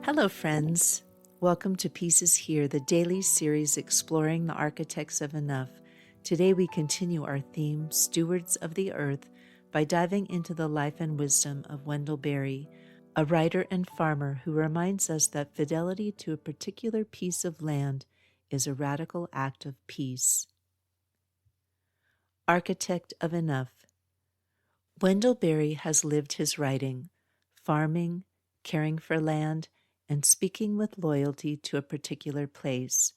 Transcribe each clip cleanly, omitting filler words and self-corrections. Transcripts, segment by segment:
Hello, friends. Welcome to Pieces Here, the daily series exploring the architects of enough. Today we continue our theme, Stewards of the Earth, by diving into the life and wisdom of Wendell Berry, a writer and farmer who reminds us that fidelity to a particular piece of land is a radical act of peace. Architect of Enough. Wendell Berry has lived his writing, farming, caring for land, and speaking with loyalty to a particular place.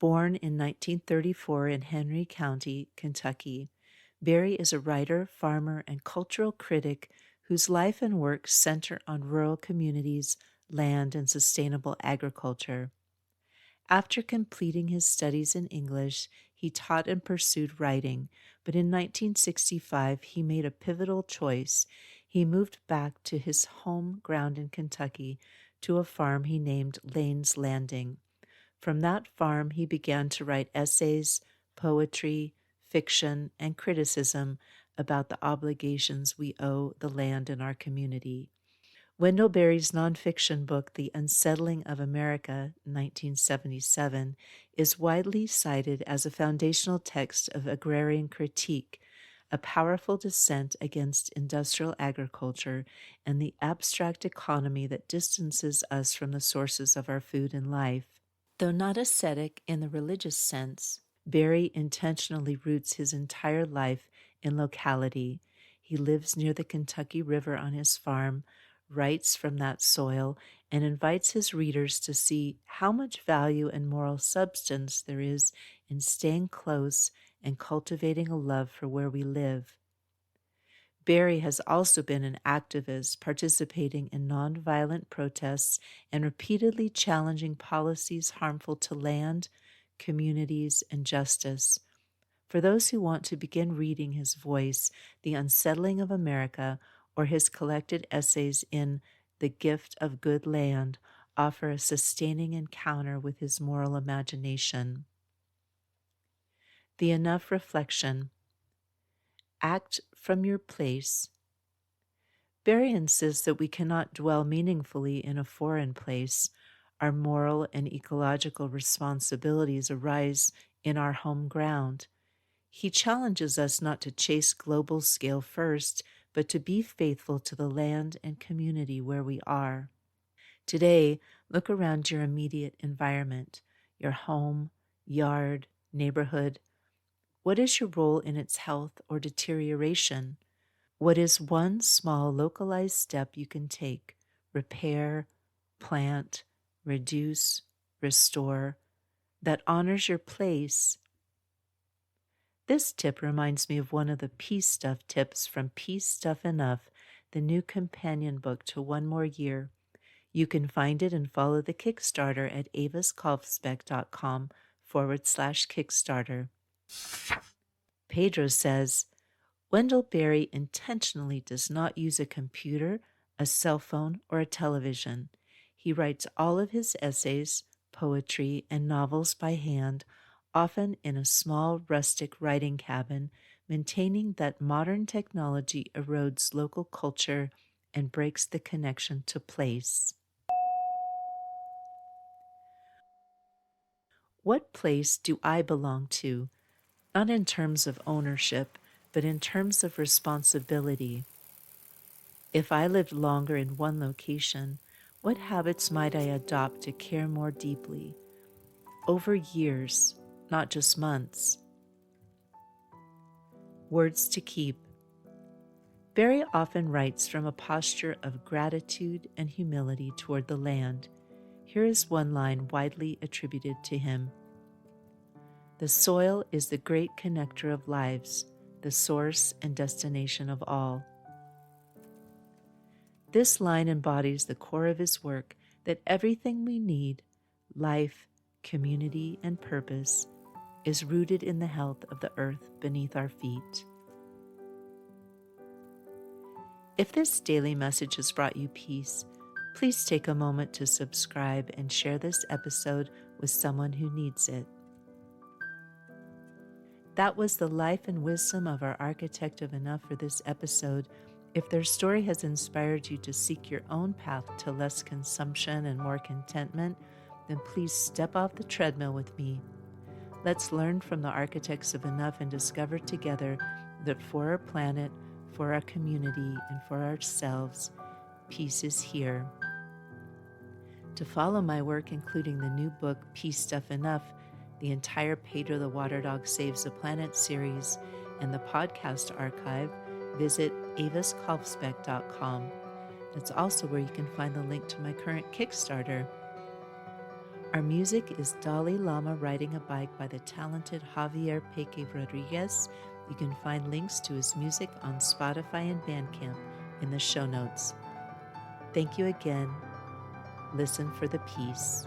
Born in 1934 in Henry County, Kentucky, Berry is a writer, farmer, and cultural critic whose life and work center on rural communities, land, and sustainable agriculture. After completing his studies in English, he taught and pursued writing, but in 1965 he made a pivotal choice. He moved back to his home ground in Kentucky to a farm he named Lane's Landing. From that farm, he began to write essays, poetry, fiction, and criticism about the obligations we owe the land in our community. Wendell Berry's nonfiction book, The Unsettling of America, 1977, is widely cited as a foundational text of agrarian critique, a powerful dissent against industrial agriculture and the abstract economy that distances us from the sources of our food and life. Though not ascetic in the religious sense, Berry intentionally roots his entire life in locality. He lives near the Kentucky River on his farm, writes from that soil, and invites his readers to see how much value and moral substance there is in staying close and cultivating a love for where we live. Berry has also been an activist, participating in nonviolent protests and repeatedly challenging policies harmful to land, communities, and justice. For those who want to begin reading his voice, The Unsettling of America, or his collected essays in The Gift of Good Land, offer a sustaining encounter with his moral imagination. The Enough Reflection. Act from your place. Berry insists that we cannot dwell meaningfully in a foreign place. Our moral and ecological responsibilities arise in our home ground. He challenges us not to chase global scale first, but to be faithful to the land and community where we are. Today, look around your immediate environment, your home, yard, neighborhood. What is your role in its health or deterioration? What is one small localized step you can take? Repair, plant, reduce, restore, that honors your place. This tip reminds me of one of the Peace Stuff tips from Peace Stuff Enough, the new companion book to One More Year. You can find it and follow the Kickstarter at avaskolfsbeck.com/Kickstarter. Pedro says, Wendell Berry intentionally does not use a computer, a cell phone, or a television. He writes all of his essays, poetry, and novels by hand, often in a small rustic writing cabin, maintaining that modern technology erodes local culture and breaks the connection to place. What place do I belong to? Not in terms of ownership, but in terms of responsibility. If I lived longer in one location, what habits might I adopt to care more deeply? Over years, not just months. Words to keep. Berry often writes from a posture of gratitude and humility toward the land. Here is one line widely attributed to him. The soil is the great connector of lives, the source and destination of all. This line embodies the core of his work, that everything we need, life, community, and purpose, is rooted in the health of the earth beneath our feet. If this daily message has brought you peace, please take a moment to subscribe and share this episode with someone who needs it. That was the life and wisdom of our architect of enough for this episode. If their story has inspired you to seek your own path to less consumption and more contentment, then please step off the treadmill with me. Let's learn from the architects of enough and discover together that for our planet, for our community, and for ourselves, peace is here. To follow my work, including the new book, Peace Stuff Enough, the entire Pedro the Water Dog Saves the Planet series, and the podcast archive, visit avaskalfsbeck.com. That's also where you can find the link to my current Kickstarter. Our music is Dalai Lama Riding a Bike by the talented Javier Peque Rodriguez. You can find links to his music on Spotify and Bandcamp in the show notes. Thank you again. Listen for the peace.